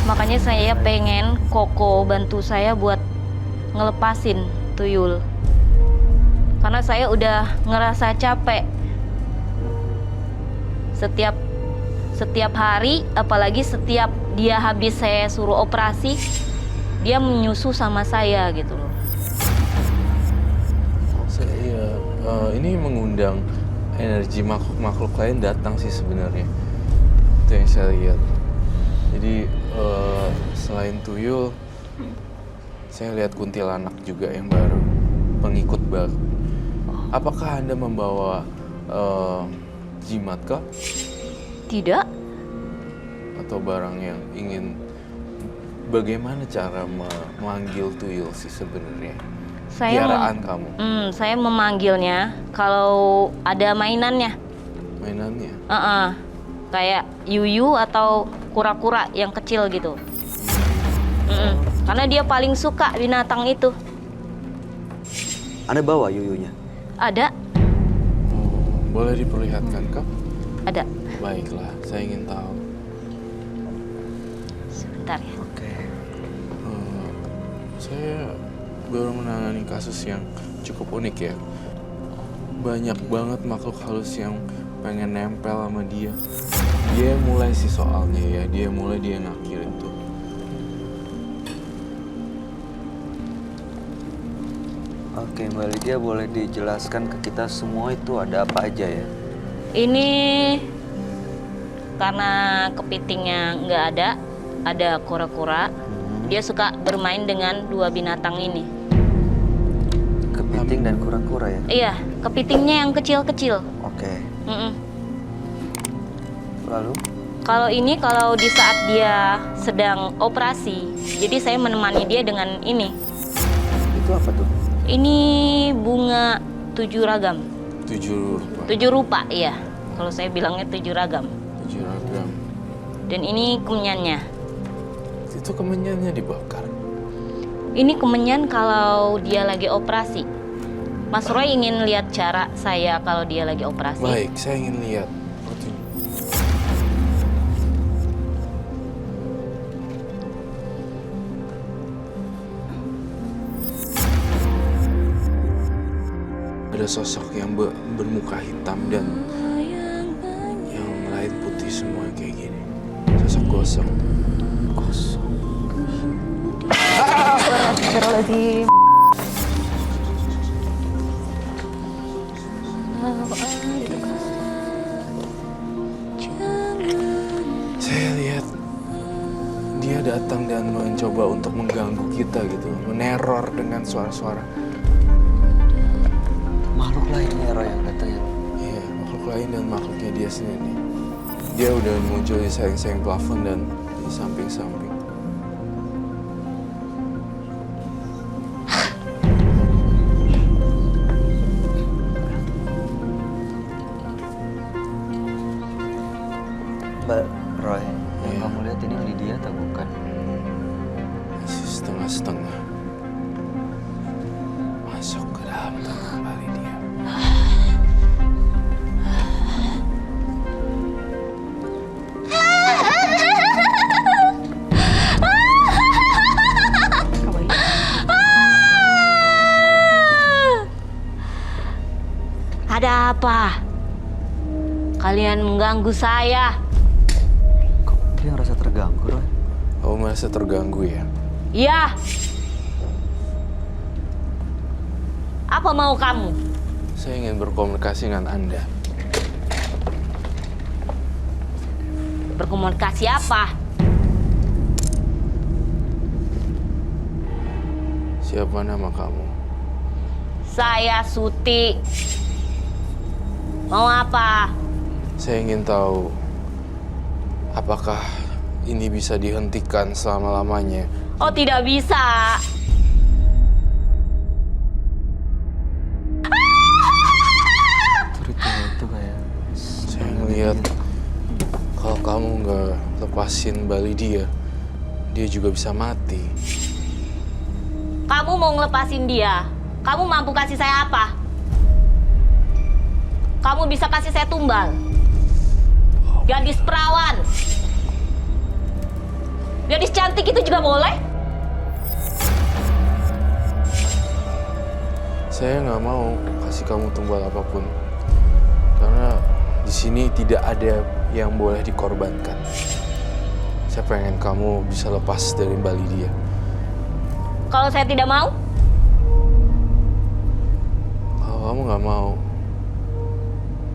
Makanya saya pengen Koko bantu saya buat ngelepasin tuyul. Karena saya udah ngerasa capek. Setiap hari, apalagi setiap dia habis saya suruh operasi, dia menyusu sama saya gitu loh. Ini mengundang energi makhluk-makhluk lain datang sih sebenarnya. Itu yang saya lihat. Jadi selain tuyul, saya lihat kuntilanak juga yang baru, pengikut baru. Apakah Anda membawa jimat kah? Tidak. Atau barang yang ingin, bagaimana cara memanggil tuyul sih sebenarnya? Piaraan kamu? Saya memanggilnya kalau ada mainannya. Mainannya? Kayak yuyu atau kura-kura yang kecil gitu. Karena dia paling suka binatang itu. Anda bawa yuyunya? Ada. Boleh diperlihatkan kah? Ada. Baiklah, saya ingin tahu. Sebentar ya. Oke. Saya baru menangani kasus yang cukup unik ya. Banyak banget makhluk halus yang pengen nempel sama dia. Dia mulai sih soalnya ya, dia ngakhirin tuh. Oke, Mbak Lydia, boleh dijelaskan ke kita semua itu ada apa aja ya? Ini karena kepitingnya nggak ada kura-kura. Dia suka bermain dengan dua binatang ini. Kepiting dan kura-kura ya? Iya, kepitingnya yang kecil-kecil. Oke. Lalu? Kalau di saat dia sedang operasi, jadi saya menemani dia dengan ini. Itu apa tuh? Ini bunga 7 ragam. 7 rupa. 7 rupa, iya. Kalau saya bilangnya 7 ragam. 7 ragam. Dan ini kemenyannya. Itu kemenyannya dibakar. Ini kemenyan kalau dia lagi operasi. Mas Roy ingin lihat cara saya kalau dia lagi operasi. Baik, saya ingin lihat. Ada sosok yang bermuka hitam dan yang lain putih semua kayak gini. Sosok gosong. Astagfirullahaladzim. Saya lihat dia datang dan mencoba untuk mengganggu kita gitu, meneror dengan suara-suara. Makhluk lain ya, Roy, yang datang ya? Iya, makhluk lain dan makhluknya dia sendiri. Dia udah muncul di sayang-sayang plafon dan di samping-samping. Mbak Roy, yang Iya. kamu lihat ini Lydia atau bukan? Masih setengah-setengah. Masuk ke dalam kembali dia. Ada apa? Kalian mengganggu saya. Kok dia ngerasa terganggu, Roy? Kamu merasa terganggu ya? Iya. Apa mau kamu? Saya ingin berkomunikasi dengan Anda. Berkomunikasi apa? Siapa nama kamu? Saya Suti. Mau apa? Saya ingin tahu apakah ini bisa dihentikan selama-lamanya. Oh, tidak bisa. Itu kayak... Saya ngelihat kalau kamu nggak lepasin Bali dia juga bisa mati. Kamu mau ngelepasin dia? Kamu mampu kasih saya apa? Kamu bisa kasih saya tumbal. Gadis perawan. Gadis cantik itu juga boleh? Saya nggak mau kasih kamu tumbal apapun. Karena di sini tidak ada yang boleh dikorbankan. Saya pengen kamu bisa lepas dari Mbak Lydia. Kalau saya tidak mau? Kalau kamu nggak mau,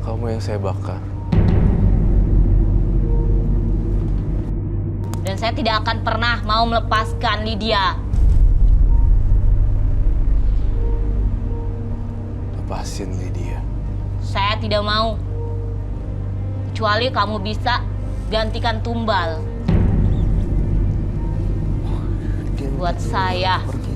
kamu yang saya bakar. Dan saya tidak akan pernah mau melepaskan Lydia. Lepasin Lydia. Saya tidak mau. Kecuali kamu bisa gantikan tumbal. Buat saya. Pergi.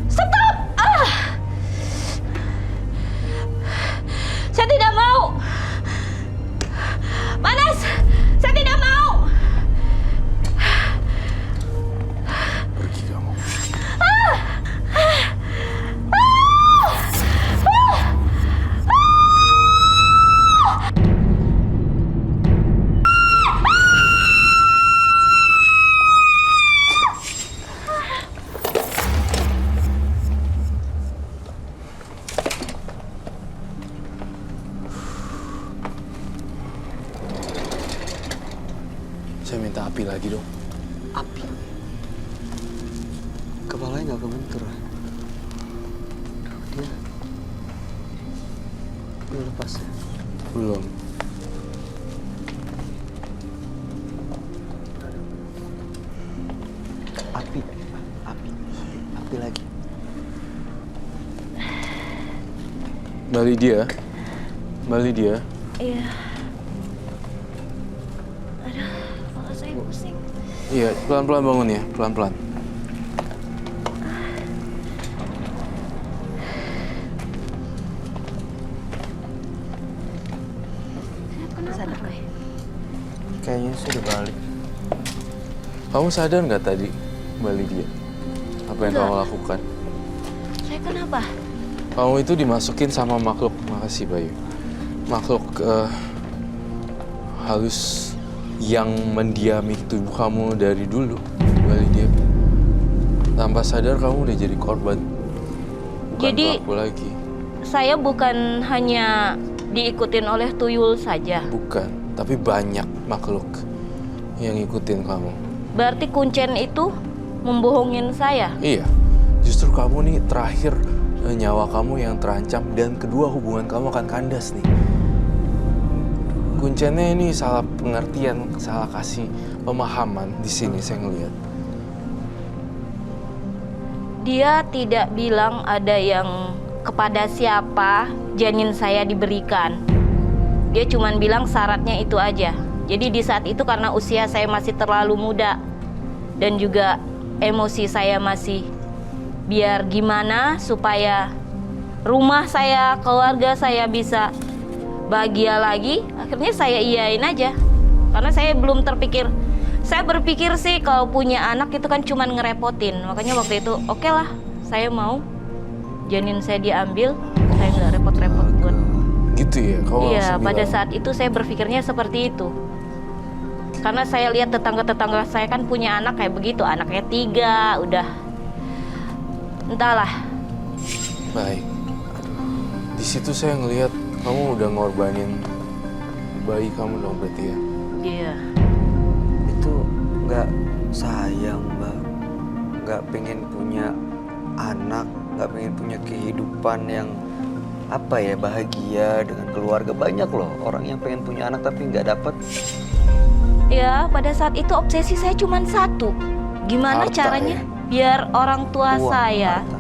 Stop! Saya tidak mau. Panas! Saya tidak mau. Pergi kamu. Saya minta api lagi dong. Api. Kepalanya nggak kebentur. Dia udah lepas ya? Belum. Api lagi. Mbak Lydia. Mbak Lydia. Iya. Aduh, kepala saya pusing. Iya, pelan-pelan bangun ya, pelan-pelan. Kenapa? Kayaknya sih udah balik. Kamu sadar nggak tadi, Mbak Lydia? Apa yang Enggak. kamu lakukan? Saya kenapa? Kamu itu dimasukin sama makhluk, makasih Bayu. Makhluk halus yang mendiami tubuh kamu dari dulu, Mbak Lydia. Tanpa sadar kamu udah jadi korban. Bukan Jadi- pelaku lagi. Saya bukan hanya diikutin oleh tuyul saja. Bukan, tapi banyak makhluk yang ngikutin kamu. Berarti Kuncen itu membohongin saya. Iya, justru kamu nih terakhir nyawa kamu yang terancam dan kedua hubungan kamu akan kandas nih. Kuncinya ini salah pengertian, salah kasih pemahaman di sini saya ngelihat. Dia tidak bilang ada yang kepada siapa janin saya diberikan. Dia cuma bilang syaratnya itu aja. Jadi di saat itu karena usia saya masih terlalu muda dan juga emosi saya masih biar gimana supaya rumah saya, keluarga saya bisa bahagia lagi, akhirnya saya iyain aja. Karena saya belum terpikir. Saya berpikir sih kalau punya anak itu kan cuma ngerepotin. Makanya waktu itu oke lah, saya mau janin saya diambil, saya nggak repot-repot buat. Gitu ya, kamu Iya, langsung pada bilang. saat itu saya berpikirnya seperti itu. Karena saya lihat tetangga-tetangga saya kan punya anak kayak begitu, anaknya 3, udah entahlah. Baik. Di situ saya ngelihat kamu udah ngorbanin bayi kamu dong berarti ya. Iya. Itu nggak sayang, Mbak. Nggak pengen punya anak, nggak pengen punya kehidupan yang apa ya, bahagia dengan keluarga. Banyak loh orang yang pengen punya anak tapi nggak dapat. Ya, pada saat itu obsesi saya cuma satu. Gimana Harta, caranya ya? biar orang tua Uang, saya. harta.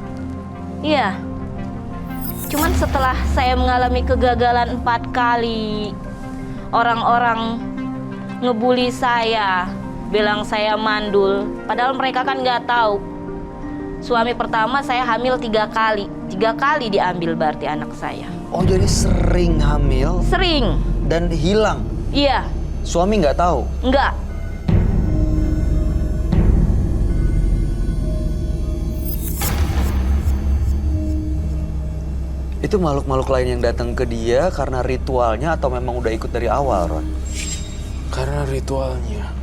Iya. Cuman setelah saya mengalami kegagalan 4 kali, orang-orang ngebully saya, bilang saya mandul. Padahal mereka kan nggak tahu. Suami pertama saya hamil 3 kali. 3 kali diambil berarti anak saya. Oh, jadi sering hamil Sering. dan hilang. Iya, Suami nggak tahu. enggak. Itu makhluk-makhluk lain yang datang ke dia karena ritualnya atau memang udah ikut dari awal, Ron? Karena ritualnya.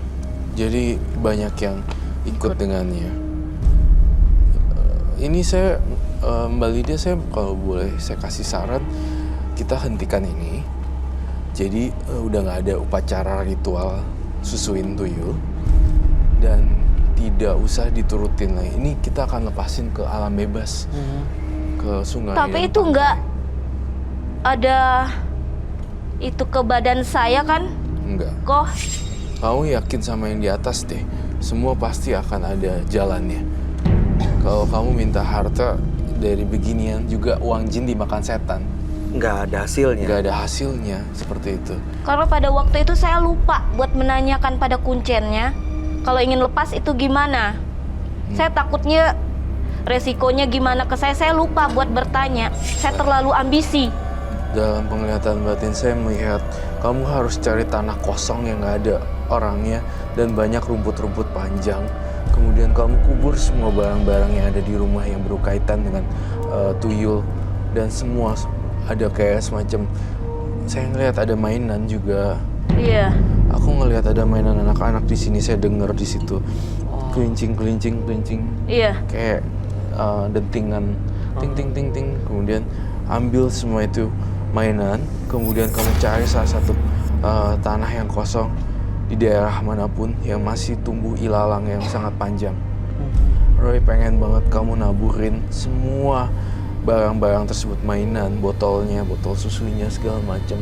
Jadi banyak yang ikut dengannya. Ini saya, Mbak Lydia, saya kalau boleh saya kasih saran, kita hentikan ini. Jadi udah nggak ada upacara ritual susuin tuyul. Dan tidak usah diturutin lagi. Ini kita akan lepasin ke alam bebas. Ke sungai. Tapi dan itu pantai. nggak ada itu ke badan saya kan? Enggak. Kok Kamu yakin sama yang di atas deh. Semua pasti akan ada jalannya. Kalau kamu minta harta dari beginian, juga uang jin dimakan setan. Nggak ada hasilnya. Nggak ada hasilnya seperti itu. karena pada waktu itu saya lupa buat menanyakan pada kuncennya kalau ingin lepas itu gimana. Saya takutnya resikonya gimana ke saya lupa buat bertanya. Saya terlalu ambisi. Dalam penglihatan batin saya melihat kamu harus cari tanah kosong yang nggak ada orangnya dan banyak rumput-rumput panjang. Kemudian kamu kubur semua barang-barang yang ada di rumah yang berkaitan dengan tuyul dan semua ada kayak semacam, saya ngelihat ada mainan juga. Iya. Aku ngelihat ada mainan anak-anak di sini, saya dengar di situ kelincing. Iya. Kayak dentingan ting ting ting ting. Kemudian ambil semua itu mainan, kemudian kamu cari salah satu tanah yang kosong di daerah manapun yang masih tumbuh ilalang yang sangat panjang. Roy pengen banget kamu naburin semua barang-barang tersebut, mainan, botolnya, botol susunya, segala macam,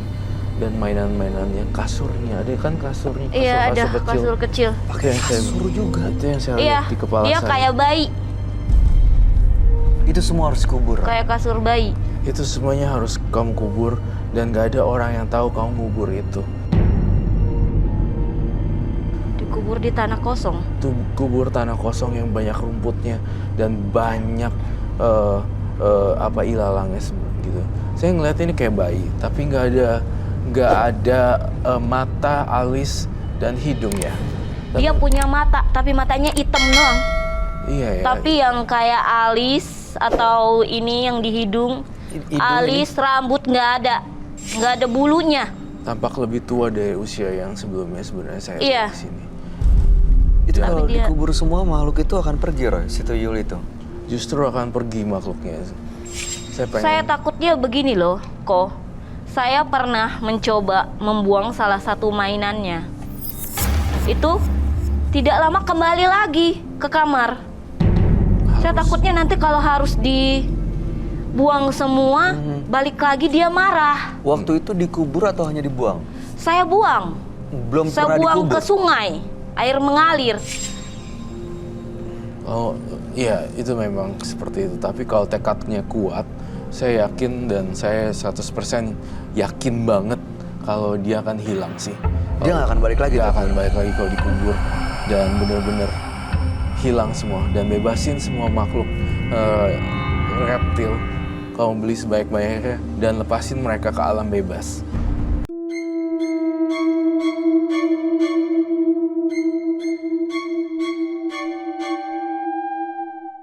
dan mainan-mainannya, kasurnya, ada kan kasurnya, Iya, ada kasur kecil. Pakai kasur juga. Itu yang saya Iya. lihat di kepala Dia saya. kayak bayi, Itu semua harus kubur. kayak kasur bayi. Itu semuanya harus kamu kubur dan gak ada orang yang tahu kamu kubur itu. Dikubur di tanah kosong. Itu kubur tanah kosong yang banyak rumputnya dan banyak ilalangnya gitu. Saya ngeliat ini kayak bayi, tapi nggak ada mata, alis dan hidung ya. Dia punya mata, tapi matanya hitam doang. Iya ya. Tapi yang kayak alis atau ini yang di hidung, Hidung alis, rambut nggak ada bulunya. Tampak lebih tua dari usia yang sebelumnya sebenarnya saya Iya. lihat di sini. Itu Dan kalau dia- dikubur semua makhluk itu akan pergi, Roy, si tuyul itu. justru akan pergi makhluknya. Saya pengen. Saya takutnya begini loh, kok. Saya pernah mencoba membuang salah satu mainannya. Itu tidak lama kembali lagi ke kamar. Saya takutnya nanti kalau harus dibuang semua, balik lagi dia marah. Waktu itu dikubur atau hanya dibuang? Saya buang. Belum Saya pernah buang dikubur. ke sungai. Air mengalir. Oh iya, itu memang seperti itu. Tapi kalau tekadnya kuat, saya yakin dan saya 100% yakin banget kalau dia akan hilang sih. Dia nggak akan balik lagi, Dia tapi? akan balik lagi kalau dikubur dan benar-benar hilang semua dan bebasin semua makhluk reptil. Kamu beli sebaik-baiknya dan lepasin mereka ke alam bebas.